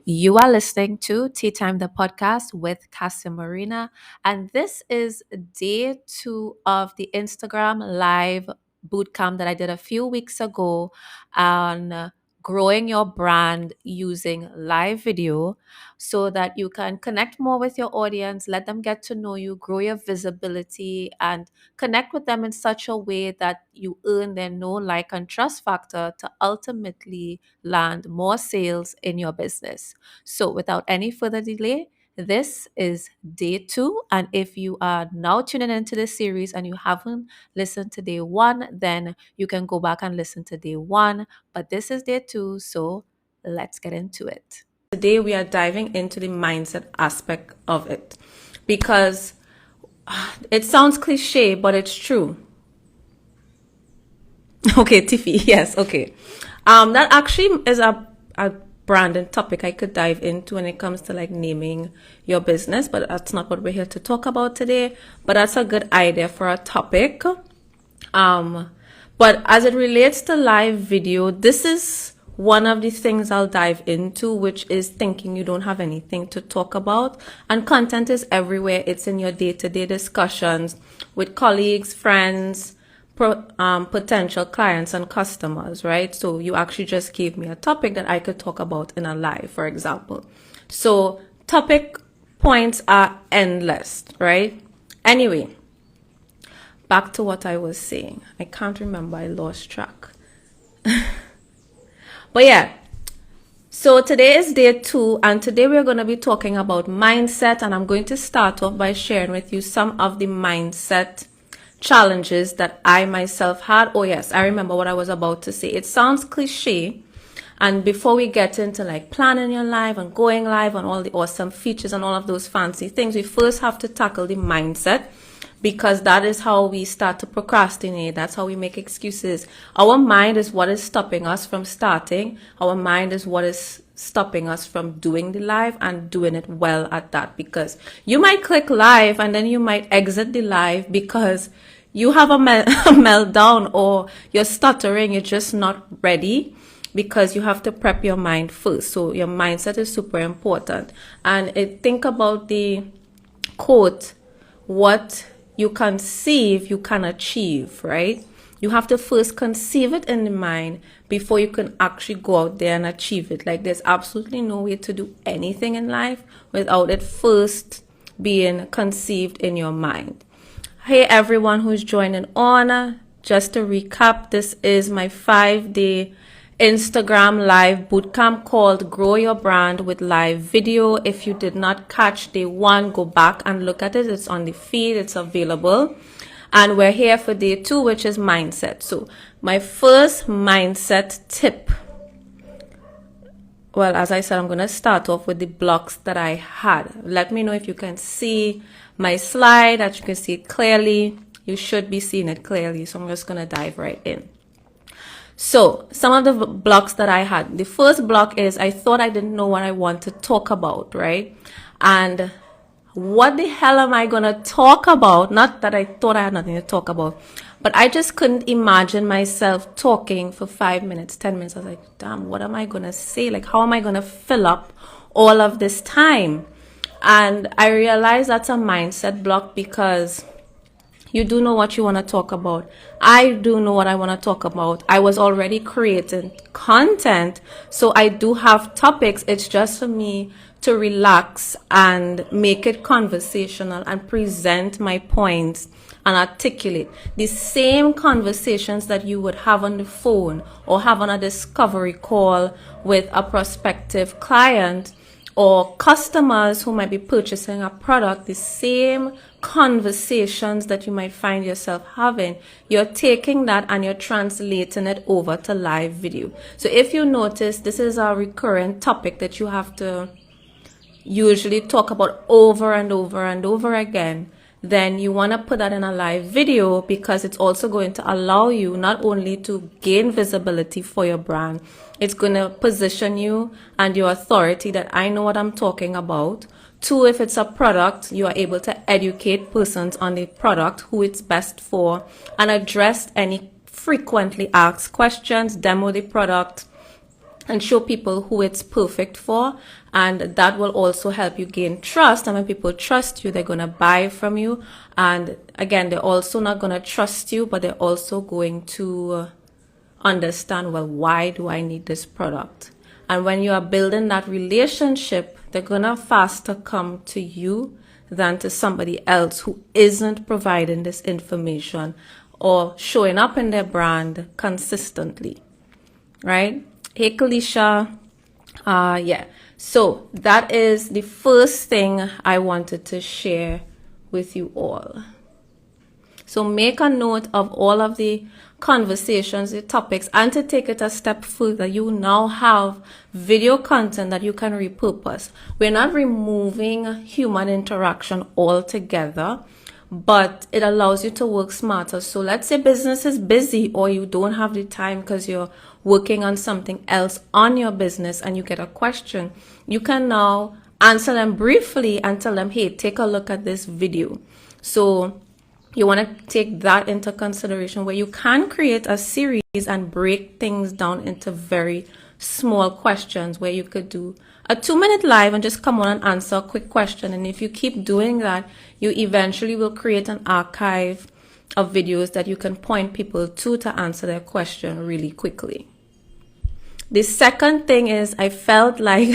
You are listening to Tea Time, the podcast with Cassie Marina, and this is day 2 of the Instagram live bootcamp that I did a few weeks ago on growing your brand using live video so that you can connect more with your audience, let them get to know you, grow your visibility, and connect with them in such a way that you earn their know, like, and trust factor to ultimately land more sales in your business. So, without any further delay, this is day 2. And if you are now tuning into this series and you haven't listened to day 1, then you can go back and listen to day 1. But this is day 2, so let's get into it. Today, we are diving into the mindset aspect of it because it sounds cliche, but it's true. Okay, Tiffy, yes, okay. That actually is a branding topic I could dive into when it comes to like naming your business, but that's not what we're here to talk about today. But that's a good idea for a topic. But as it relates to live video, this is one of the things I'll dive into, which is thinking you don't have anything to talk about. And content is everywhere. It's in your day-to-day discussions with colleagues, friends, potential clients and customers, right? So you actually just gave me a topic that I could talk about in a live, for example. So topic points are endless, right? Anyway, back to what I was saying. I can't remember. I lost track. But yeah, so today is day 2, and today we're going to be talking about mindset, and I'm going to start off by sharing with you some of the mindset challenges that I myself had. Oh yes, I remember what I was about to say. It sounds cliche, and before we get into like planning your live and going live and all the awesome features and all of those fancy things, we first have to tackle the mindset, because that is how we start to procrastinate. That's how we make excuses. Our mind is what is stopping us from starting. Our mind is what is stopping us from doing the live and doing it well at that, because you might click live and then you might exit the live because you have a meltdown, or you're stuttering, you're just not ready, because you have to prep your mind first. So your mindset is super important. And think about the quote, what you conceive, you can achieve, right? You have to first conceive it in the mind before you can actually go out there and achieve it. Like, there's absolutely no way to do anything in life without it first being conceived in your mind. Hey, everyone who's joining on. Just to recap, this is my 5-day Instagram live bootcamp called Grow Your Brand with Live Video. If you did not catch day 1, go back and look at it. It's on the feed. It's available. And we're here for day 2, which is mindset. So my first mindset tip. Well, as I said, I'm going to start off with the blocks that I had. Let me know if you can see my slide, that you can see it clearly. You should be seeing it clearly. So I'm just going to dive right in. So some of the blocks that I had. The first block is I thought I didn't know what I want to talk about, right? And what the hell am I going to talk about? Not that I thought I had nothing to talk about, but I just couldn't imagine myself talking for 5 minutes, 10 minutes. I was like, damn, what am I going to say? Like, how am I going to fill up all of this time? And I realized that's a mindset block, because you do know what you want to talk about. I do know what I want to talk about. I was already creating content, so I do have topics. It's just for me to relax and make it conversational and present my points and articulate the same conversations that you would have on the phone or have on a discovery call with a prospective client or customers who might be purchasing a product. The same conversations that you might find yourself having, you're taking that and you're translating it over to live video. So if you notice, this is a recurrent topic that you have to usually talk about over and over and over again. Then you want to put that in a live video, because it's also going to allow you not only to gain visibility for your brand, it's going to position you and your authority that I know what I'm talking about. 2, if it's a product, you are able to educate persons on the product, who it's best for, and address any frequently asked questions, demo the product, and show people who it's perfect for. And that will also help you gain trust. And when people trust you, they're going to buy from you. And again, they're also not going to trust you, but they're also going to understand, well, why do I need this product? And when you are building that relationship, they're going to faster come to you than to somebody else who isn't providing this information or showing up in their brand consistently, right? Hey, Kalisha. Yeah. So that is the first thing I wanted to share with you all. So make a note of all of the conversations, the topics, and to take it a step further, you now have video content that you can repurpose. We're not removing human interaction altogether, but it allows you to work smarter. So let's say business is busy or you don't have the time because you're working on something else on your business and you get a question. You can now answer them briefly and tell them, hey, take a look at this video. So you want to take that into consideration where you can create a series and break things down into very small questions where you could do a 2-minute live and just come on and answer a quick question. And if you keep doing that, you eventually will create an archive of videos that you can point people to answer their question really quickly. The second thing is I felt like,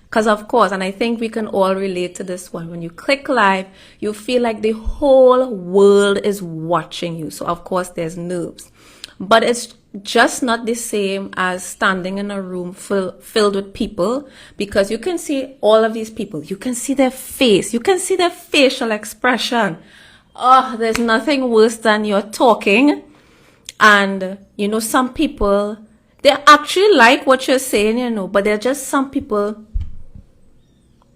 because of course, and I think we can all relate to this one, when you click live, you feel like the whole world is watching you. So of course there's nerves, but it's just not the same as standing in a room filled with people, because you can see all of these people. You can see their face. You can see their facial expression. Oh, there's nothing worse than you're talking and, you know, some people, they actually like what you're saying, you know, but they're just some people,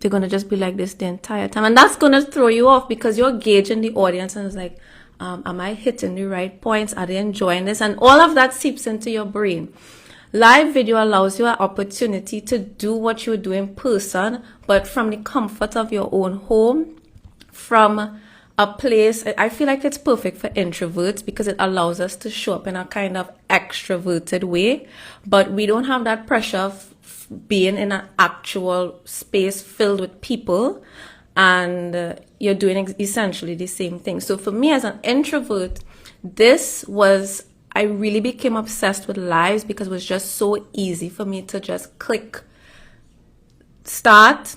they're going to just be like this the entire time. And that's going to throw you off because you're gauging the audience and it's like, am I hitting the right points? Are they enjoying this? And all of that seeps into your brain. Live video allows you an opportunity to do what you do in person, but from the comfort of your own home, from a place. I feel like it's perfect for introverts because it allows us to show up in a kind of extroverted way, but we don't have that pressure of being in an actual space filled with people and you're doing essentially the same thing. So for me as an introvert, I really became obsessed with lives because it was just so easy for me to just click start.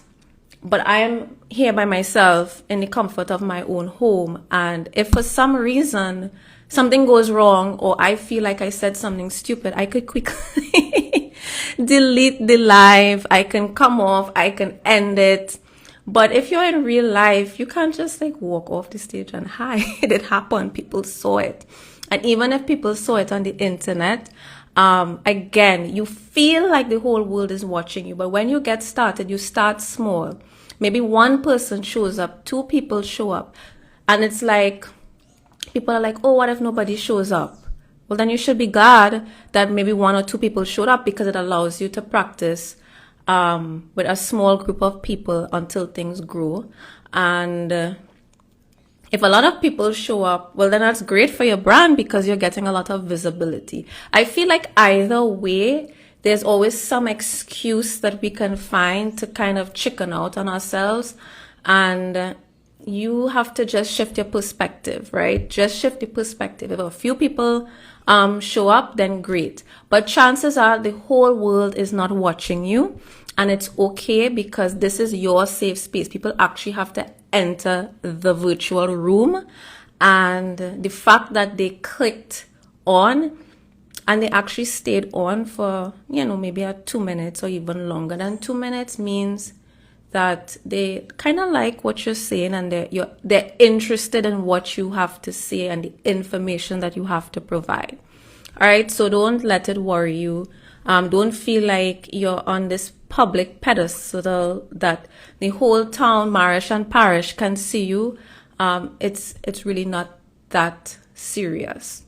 But I am here by myself in the comfort of my own home. And if for some reason something goes wrong or I feel like I said something stupid, I could quickly delete the live. I can come off. I can end it. But if you're in real life, you can't just like walk off the stage and hide. It happened. People saw it. And even if people saw it on the internet, again, you feel like the whole world is watching you. But when you get started, you start small. Maybe one person shows up, 2 people show up. And it's like, people are like, oh, what if nobody shows up? Well, then you should be glad that maybe 1 or 2 people showed up because it allows you to practice with a small group of people until things grow. And if a lot of people show up, well, then that's great for your brand because you're getting a lot of visibility. I feel like either way, there's always some excuse that we can find to kind of chicken out on ourselves. And you have to just shift your perspective, right? Just shift the perspective. If a few people show up, then great. But chances are the whole world is not watching you. And it's okay because this is your safe space. People actually have to enter the virtual room. And the fact that they clicked on and they actually stayed on for, maybe 2 minutes or even longer than 2 minutes means that they kind of like what you're saying and they're interested in what you have to say and the information that you have to provide. All right, so don't let it worry you. Don't feel like you're on this public pedestal that the whole town, marish and parish can see you. It's really not that serious.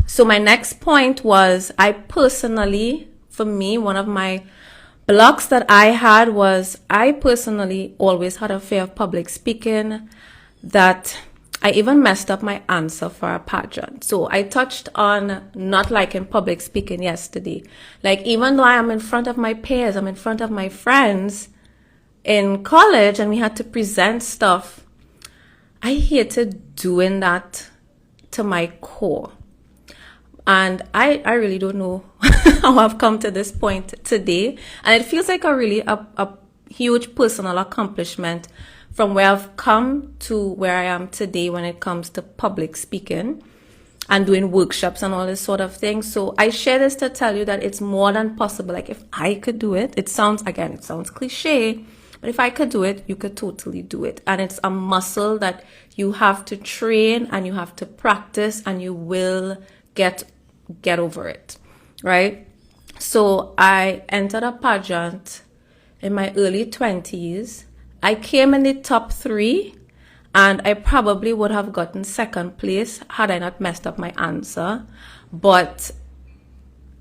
So my next point was, for me, one of my blocks that I had was I personally always had a fear of public speaking, that I even messed up my answer for a pageant. So I touched on not liking public speaking yesterday. Like, even though I am in front of my peers, I'm in front of my friends in college and we had to present stuff, I hated doing that to my core. And I really don't know how I've come to this point today. And it feels like a huge personal accomplishment from where I've come to where I am today when it comes to public speaking and doing workshops and all this sort of thing. So I share this to tell you that it's more than possible. Like, if I could do it, it sounds cliche, but if I could do it, you could totally do it. And it's a muscle that you have to train and you have to practice, and you will get over it, right? So I entered a pageant in my early 20s. I came in the top 3, and I probably would have gotten second place had I not messed up my answer. But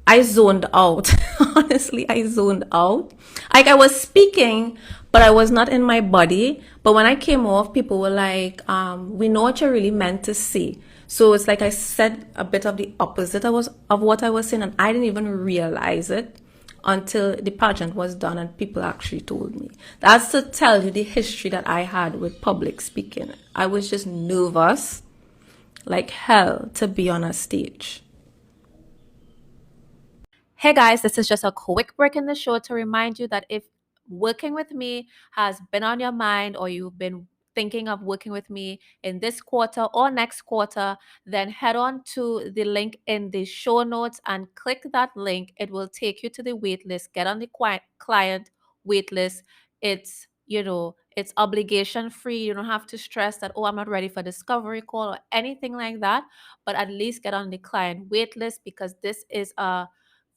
I zoned out. Honestly, I zoned out. Like, I was speaking, but I was not in my body. But when I came off, people were like, we know what you're really meant to say. So it's like I said a bit of the opposite of what I was saying, and I didn't even realize it until the pageant was done and people actually told me. That's to tell you the history that I had with public speaking. I was just nervous like hell to be on a stage. Hey guys, this is just a quick break in the show to remind you that if working with me has been on your mind, or you've been thinking of working with me in this quarter or next quarter, then head on to the link in the show notes and click that link. It will take you to the waitlist. Get on the client waitlist. It's obligation free. You don't have to stress that, oh, I'm not ready for discovery call or anything like that. But at least get on the client waitlist, because this is a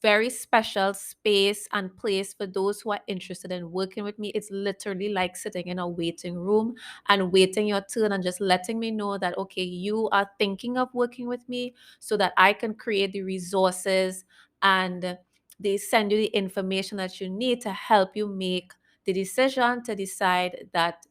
very special space and place for those who are interested in working with me. It's literally like sitting in a waiting room and waiting your turn and just letting me know that, okay, you are thinking of working with me, so that I can create the resources and they send you the information that you need to help you make the decision to decide that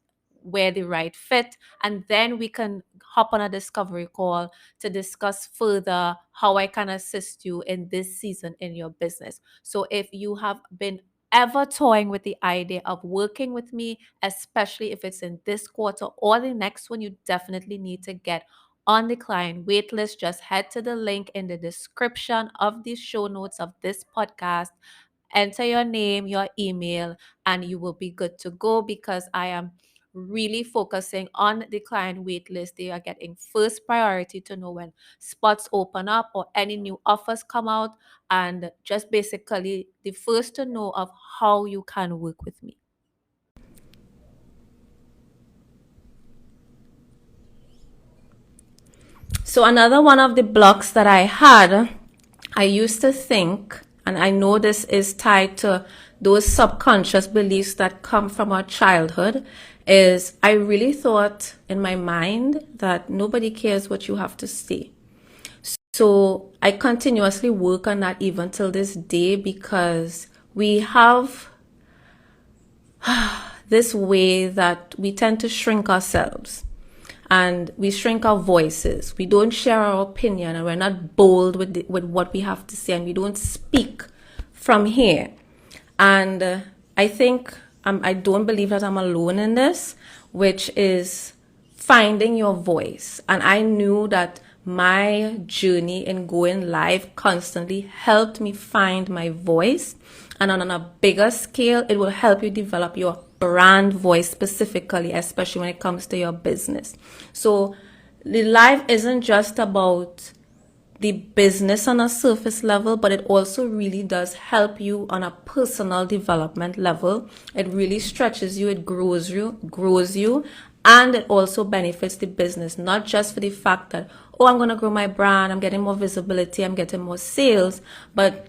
we're the right fit. And then we can hop on a discovery call to discuss further how I can assist you in this season in your business. So if you have been ever toying with the idea of working with me, especially if it's in this quarter or the next one, you definitely need to get on the client waitlist. Just head to the link in the description of the show notes of this podcast, enter your name, your email, and you will be good to go, because I am really focusing on the client waitlist. They are getting first priority to know when spots open up or any new offers come out, and just basically the first to know of how you can work with me. So another one of the blocks that I had, I used to think, and I know this is tied to those subconscious beliefs that come from our childhood, is I really thought in my mind that nobody cares what you have to say. So I continuously work on that even till this day, because we have this way that we tend to shrink ourselves. And we shrink our voices. We don't share our opinion, and we're not bold with what we have to say, and we don't speak from here. And I think I don't believe that I'm alone in this, which is finding your voice. And I knew that my journey in going live constantly helped me find my voice. And on a bigger scale, it will help you develop your brand voice specifically, especially when it comes to your business. So the live isn't just about the business on a surface level, but it also really does help you on a personal development level. It really stretches you, it grows you, and it also benefits the business, not just for the fact that, oh, I'm going to grow my brand, I'm getting more visibility, I'm getting more sales, but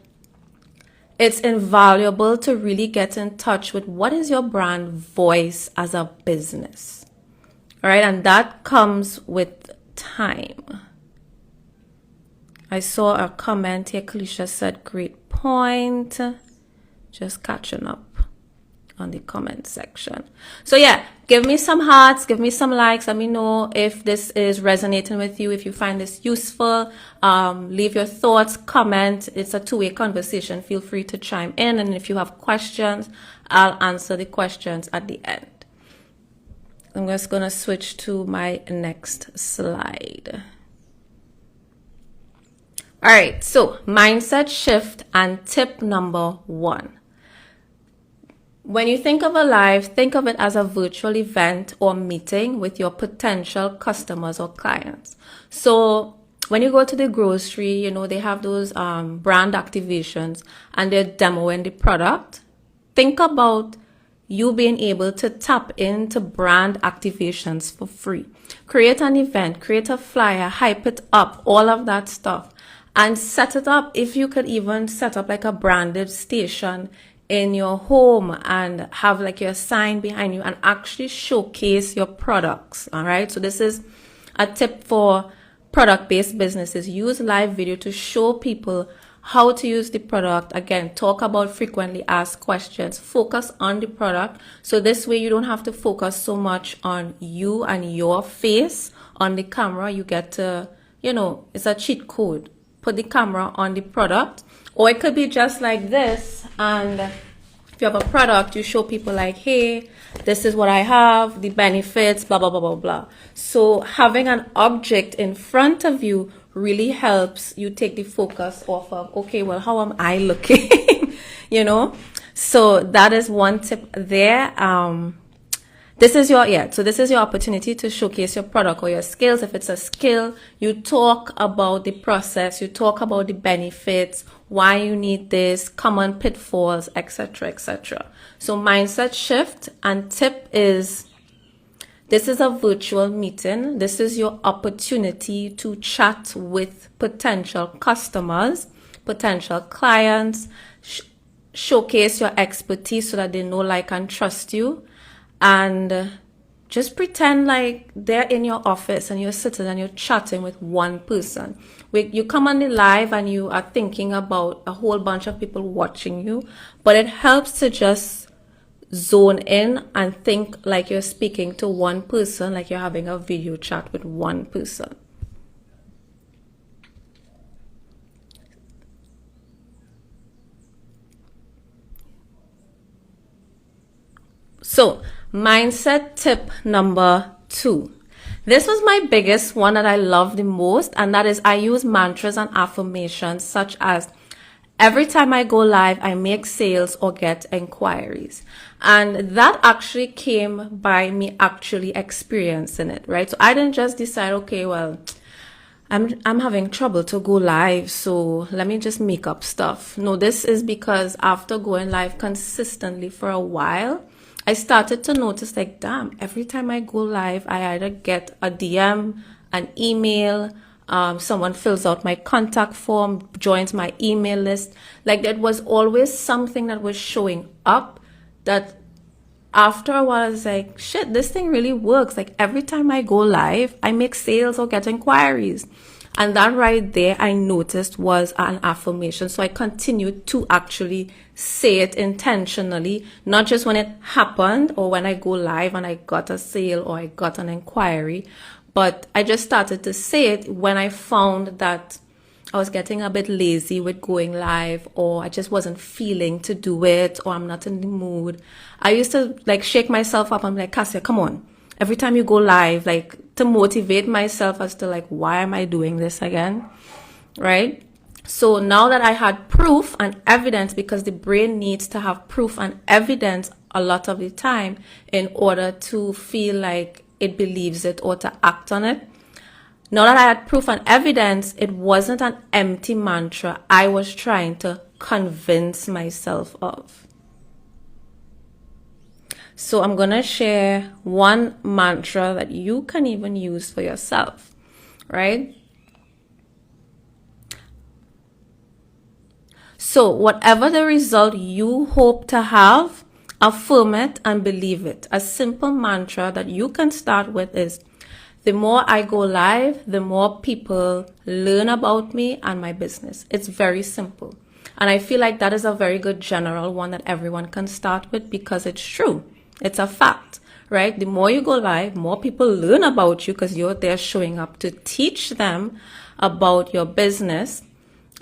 it's invaluable to really get in touch with what is your brand voice as a business. All right, and that comes with time. I saw a comment here. Kalisha said, great point. Just catching up. on the comment section. So yeah, give me some hearts, give me some likes. Let me know if this is resonating with you, if you find this useful. Leave your thoughts, comment. It's a two-way conversation. Feel free to chime in. And if you have questions, I'll answer the questions at the end. I'm just going to switch to my next slide. All right, so mindset shift and tip number 1. When you think of a live, think of it as a virtual event or meeting with your potential customers or clients. So when you go to the grocery, you know, they have those brand activations and they're demoing the product. Think about you being able to tap into brand activations for free. Create an event, create a flyer, hype it up, all of that stuff, and set it up. If you could even set up like a branded station in your home and have like your sign behind you and actually showcase your products. All right. So this is a tip for product-based businesses. Use live video to show people how to use the product. Again, talk about frequently asked questions, focus on the product. So this way you don't have to focus so much on you and your face on the camera. You get to, you know, it's a cheat code. Put the camera on the product, or it could be just like this. And if you have a product, you show people like, hey, this is what I have, the benefits, blah, blah, blah, blah, blah. So having an object in front of you really helps you take the focus off of, okay, well, how am I looking? You know? So that is one tip there. This is your opportunity to showcase your product or your skills. If it's a skill, you talk about the process, you talk about the benefits, why you need this, common pitfalls, etc., etc. So mindset shift and tip is, this is a virtual meeting. This is your opportunity to chat with potential customers, potential clients, showcase your expertise so that they know, like, and trust you. And just pretend like they're in your office and you're sitting and you're chatting with one person. You come on the live and you are thinking about a whole bunch of people watching you, but it helps to just zone in and think like you're speaking to one person, like you're having a video chat with one person. So, mindset tip number 2. This was my biggest one that I love the most, and that is I use mantras and affirmations such as, every time I go live, I make sales or get inquiries. And that actually came by me actually experiencing it, right? So I didn't just decide, okay, well, I'm having trouble to go live, so let me just make up stuff. No, this is because after going live consistently for a while, I started to notice, like, damn, every time I go live, I either get a DM, an email, someone fills out my contact form, joins my email list. Like, there was always something that was showing up that after a while I was like, shit, this thing really works. Like, every time I go live, I make sales or get inquiries. And that right there, I noticed was an affirmation. So I continued to actually say it intentionally, not just when it happened or when I go live and I got a sale or I got an inquiry, but I just started to say it when I found that I was getting a bit lazy with going live, or I just wasn't feeling to do it, or I'm not in the mood. I used to like shake myself up. I'm like, Cassia, come on. Every time you go live, like, to motivate myself as to like, why am I doing this again? Right? So now that I had proof and evidence, because the brain needs to have proof and evidence a lot of the time in order to feel like it believes it or to act on it. Now that I had proof and evidence, it wasn't an empty mantra I was trying to convince myself of. So I'm going to share one mantra that you can even use for yourself, right? So whatever the result you hope to have, affirm it and believe it. A simple mantra that you can start with is, the more I go live, the more people learn about me and my business. It's very simple. And I feel like that is a very good general one that everyone can start with, because it's true. It's a fact, right? The more you go live, more people learn about you, because you're there showing up to teach them about your business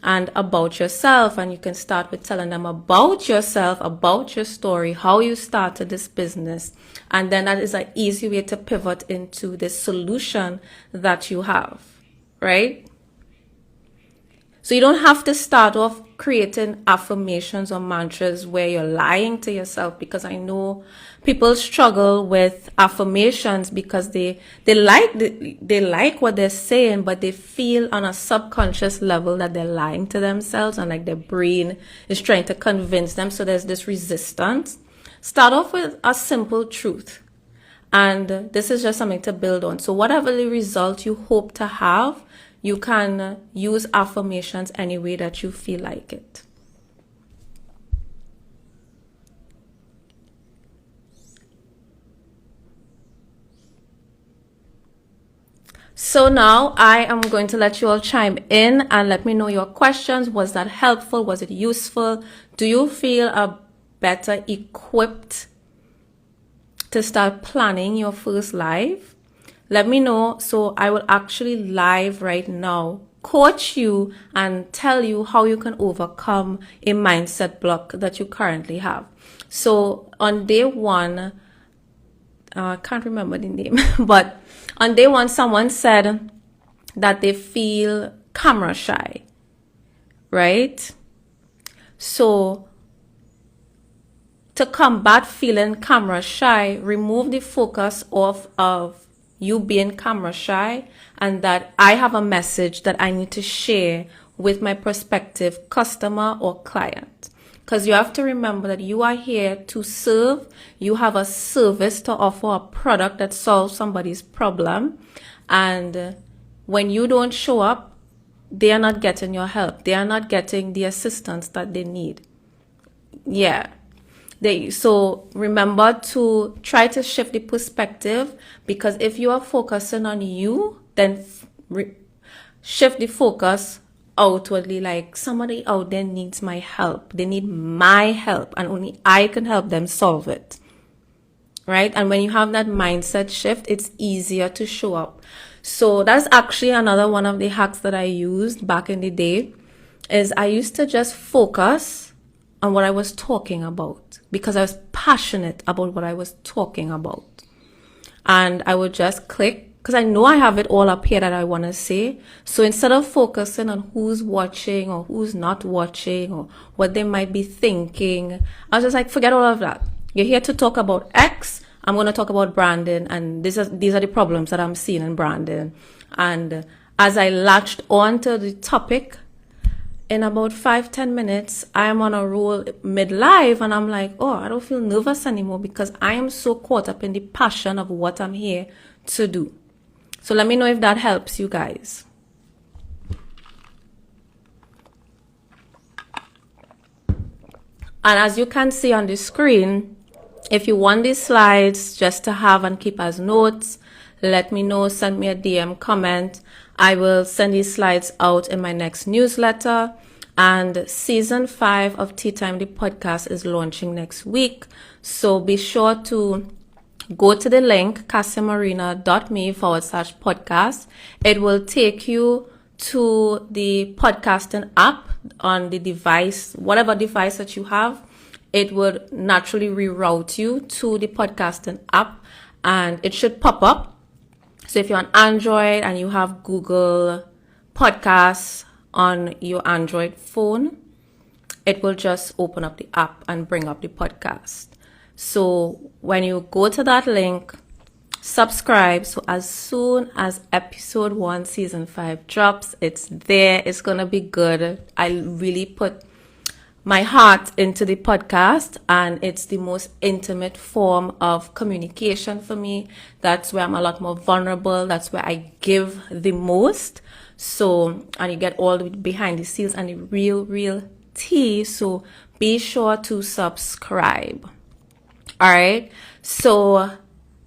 and about yourself. And you can start with telling them about yourself, about your story, how you started this business. And then that is an easy way to pivot into the solution that you have, right? So you don't have to start off creating affirmations or mantras where you're lying to yourself, because I know people struggle with affirmations because they like what they're saying, but they feel on a subconscious level that they're lying to themselves, and like their brain is trying to convince them. So there's this resistance. Start off with a simple truth. And this is just something to build on. So whatever the result you hope to have, you can use affirmations any way that you feel like it. So now I am going to let you all chime in and let me know your questions. Was that helpful? Was it useful? Do you feel better equipped to start planning your first live? Let me know, so I will actually live right now, coach you and tell you how you can overcome a mindset block that you currently have. So on day one, I can't remember the name, but on day one, someone said that they feel camera shy, right? So to combat feeling camera shy, remove the focus off of you being camera shy, and that I have a message that I need to share with my prospective customer or client. Because you have to remember that you are here to serve. You have a service to offer, a product that solves somebody's problem. And when you don't show up, they are not getting your help. They are not getting the assistance that they need. Yeah. So remember to try to shift the perspective, because if you are focusing on you, then shift the focus outwardly, like somebody out there needs my help. They need my help, and only I can help them solve it. Right? And when you have that mindset shift, it's easier to show up. So that's actually another one of the hacks that I used back in the day, is I used to just focus on what I was talking about, because I was passionate about what I was talking about. And I would just click, because I know I have it all up here that I want to say. So instead of focusing on who's watching or who's not watching or what they might be thinking, I was just like, forget all of that. You're here to talk about X. I'm going to talk about branding, and these are the problems that I'm seeing in branding. And as I latched on to the topic, in about 5-10 minutes, I am on a roll mid-live, and I'm like, oh, I don't feel nervous anymore, because I am so caught up in the passion of what I'm here to do. So let me know if that helps you guys. And as you can see on the screen, if you want these slides just to have and keep as notes, let me know, send me a DM comment. I will send these slides out in my next newsletter. And season 5 of Tea Time, the podcast, is launching next week. So be sure to go to the link, casiamarina.me/podcast. It will take you to the podcasting app on the device, whatever device that you have. It would naturally reroute you to the podcasting app, and it should pop up. So if you're on Android and you have Google Podcasts on your Android phone, it will just open up the app and bring up the podcast. So when you go to that link, subscribe. So as soon as episode 1, season 5 drops, it's there. It's going to be good. I really put my heart into the podcast, and it's the most intimate form of communication for me. That's where I'm a lot more vulnerable. That's where I give the most. So, and you get all the behind the scenes and the real tea. So be sure to subscribe. All right. So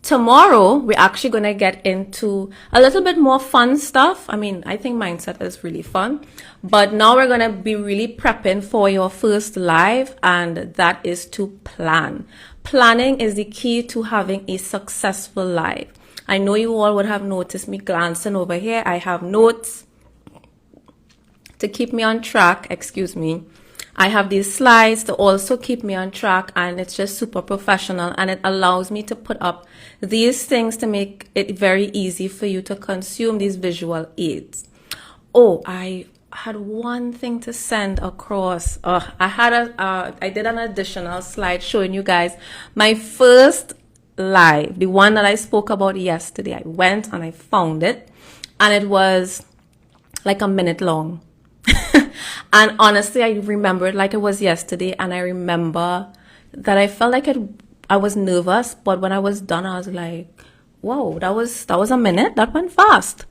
Tomorrow, we're actually going to get into a little bit more fun stuff. I mean, I think mindset is really fun, but now we're going to be really prepping for your first live, and that is to plan. Planning is the key to having a successful live. I know you all would have noticed me glancing over here. I have notes to keep me on track. Excuse me. I have these slides to also keep me on track, and it's just super professional, and it allows me to put up these things to make it very easy for you to consume these visual aids. Oh, I had one thing to send across. I did an additional slide showing you guys my first live, the one that I spoke about yesterday. I went and I found it, and it was like a minute long. And honestly, I remember it like it was yesterday, and I remember that I felt like I was nervous, but when I was done, I was like, whoa, that was a minute. That went fast,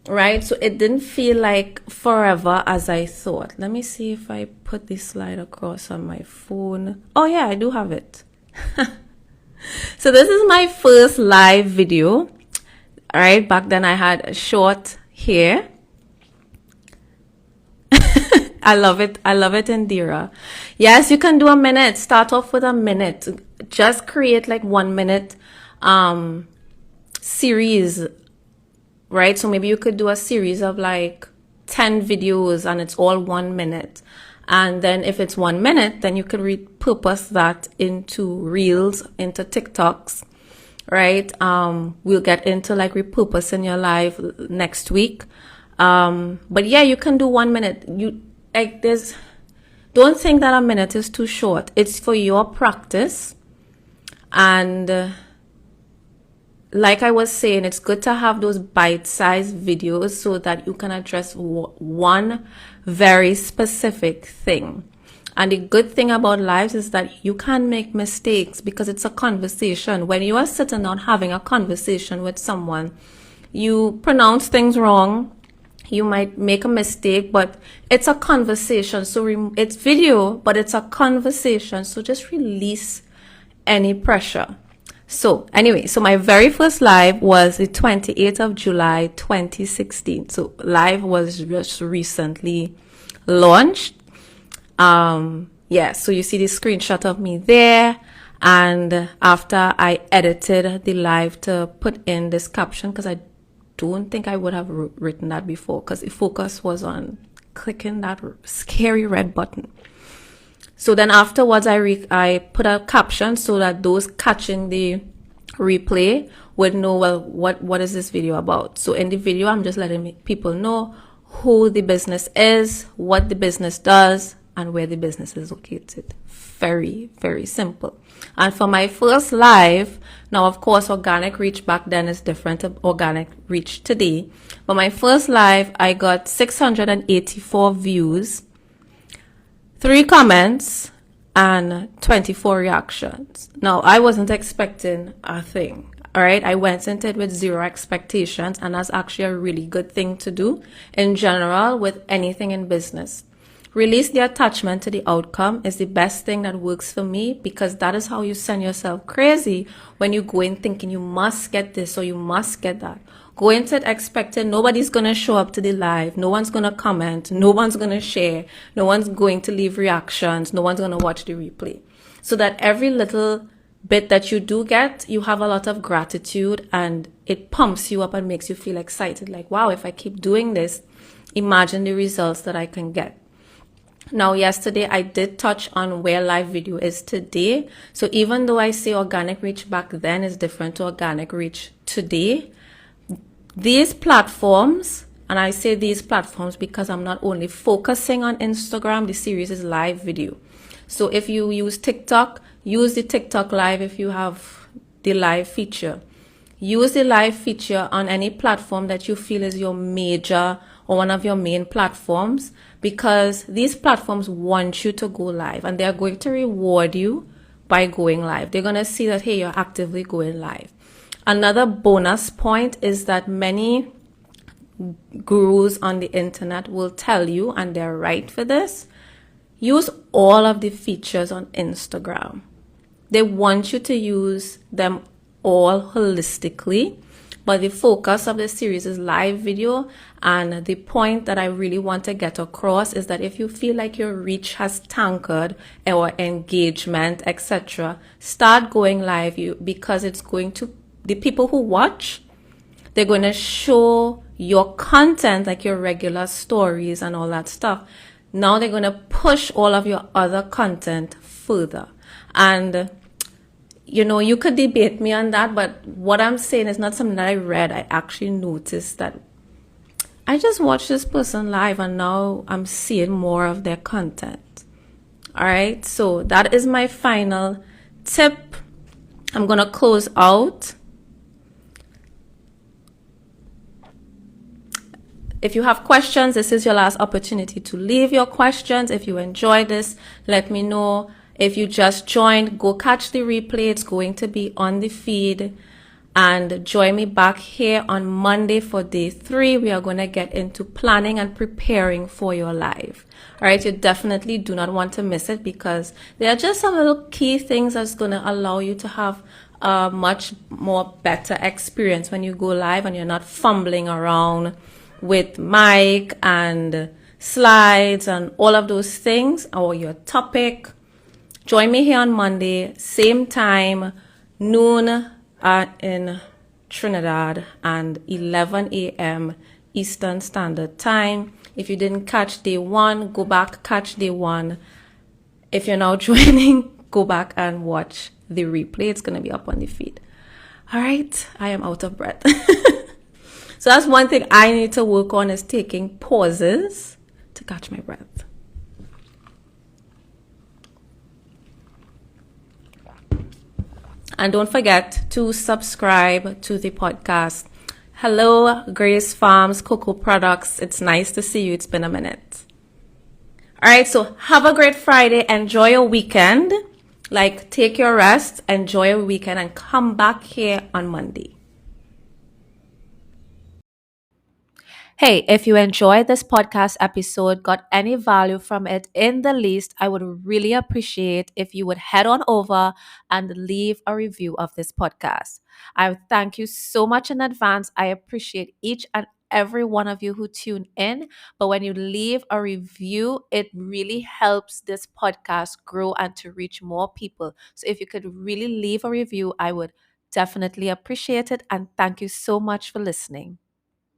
right? So it didn't feel like forever as I thought. Let me see if I put this slide across on my phone. Oh yeah, I do have it. So this is my first live video. All right, back then I had short hair. I love it. I love it, Indira. Yes, you can do a minute. Start off with a minute. Just create like 1 minute series, right? So maybe you could do a series of like 10 videos, and it's all 1 minute. And then if it's 1 minute, then you could repurpose that into reels, into TikToks, right? We'll get into like repurposing your live next week. But yeah, you can do 1 minute. Don't think that a minute is too short. It's for your practice. And like I was saying, it's good to have those bite-sized videos so that you can address one very specific thing. And the good thing about lives is that you can make mistakes because it's a conversation. When you are sitting down having a conversation with someone, you pronounce things wrong. You might make a mistake, but it's a conversation. So it's video, but it's a conversation. So just release any pressure. So anyway, so my very first live was the 28th of July, 2016. So live was just recently launched. Yeah, so you see the screenshot of me there. And after I edited the live to put in this caption, because I don't think I would have written that before, because the focus was on clicking that scary red button. So then afterwards, I put a caption so that those catching the replay would know, well, what is this video about? So in the video, I'm just letting people know who the business is, what the business does, and where the business is located. Very, very simple. And for my first live, now of course organic reach back then is different to organic reach today. But my first live, I got 684 views, 3 comments, and 24 reactions. Now I wasn't expecting a thing. All right, I went into it with 0 expectations, and that's actually a really good thing to do in general with anything in business. Release the attachment to the outcome is the best thing that works for me, because that is how you send yourself crazy when you go in thinking you must get this or you must get that. Go into it expecting nobody's going to show up to the live, no one's going to comment, no one's going to share, no one's going to leave reactions, no one's going to watch the replay. So that every little bit that you do get, you have a lot of gratitude, and it pumps you up and makes you feel excited. Like, wow, if I keep doing this, imagine the results that I can get. Now, yesterday I did touch on where live video is today. So even though I say organic reach back then is different to organic reach today, these platforms, and I say these platforms because I'm not only focusing on Instagram, the series is live video. So if you use TikTok, use the TikTok live if you have the live feature. Use the live feature on any platform that you feel is your major or one of your main platforms, because these platforms want you to go live, and they're going to reward you by going live. They're going to see that, hey, you're actively going live. Another bonus point is that many gurus on the internet will tell you, and they're right for this, use all of the features on Instagram. They want you to use them all holistically. But the focus of the series is live video. And the point that I really want to get across is that if you feel like your reach has tankered or engagement, etc., start going live because it's going to, the people who watch, they're going to show your content, like your regular stories and all that stuff. Now they're going to push all of your other content further. And you could debate me on that, but what I'm saying is not something that I read. I actually noticed that I just watched this person live and now I'm seeing more of their content. All right. So that is my final tip. I'm going to close out. If you have questions, this is your last opportunity to leave your questions. If you enjoyed this, let me know. If you just joined, go catch the replay. It's going to be on the feed. And join me back here on Monday for day 3. We are going to get into planning and preparing for your live. All right, you definitely do not want to miss it because there are just some little key things that's going to allow you to have a much more better experience when you go live and you're not fumbling around with mic and slides and all of those things, or your topic. Join me here on Monday, same time, noon in Trinidad, and 11 a.m. Eastern Standard Time. If you didn't catch day 1, go back, catch day 1. If you're now joining, go back and watch the replay. It's going to be up on the feed. All right, I am out of breath. So that's one thing I need to work on, is taking pauses to catch my breath. And don't forget to subscribe to the podcast. Hello, Grace Farms Cocoa Products. It's nice to see you. It's been a minute. All right, so have a great Friday. Enjoy your weekend. Take your rest, enjoy your weekend, and come back here on Monday. Hey, if you enjoyed this podcast episode, got any value from it in the least, I would really appreciate if you would head on over and leave a review of this podcast. I thank you so much in advance. I appreciate each and every one of you who tune in. But when you leave a review, it really helps this podcast grow and to reach more people. So if you could really leave a review, I would definitely appreciate it. And thank you so much for listening.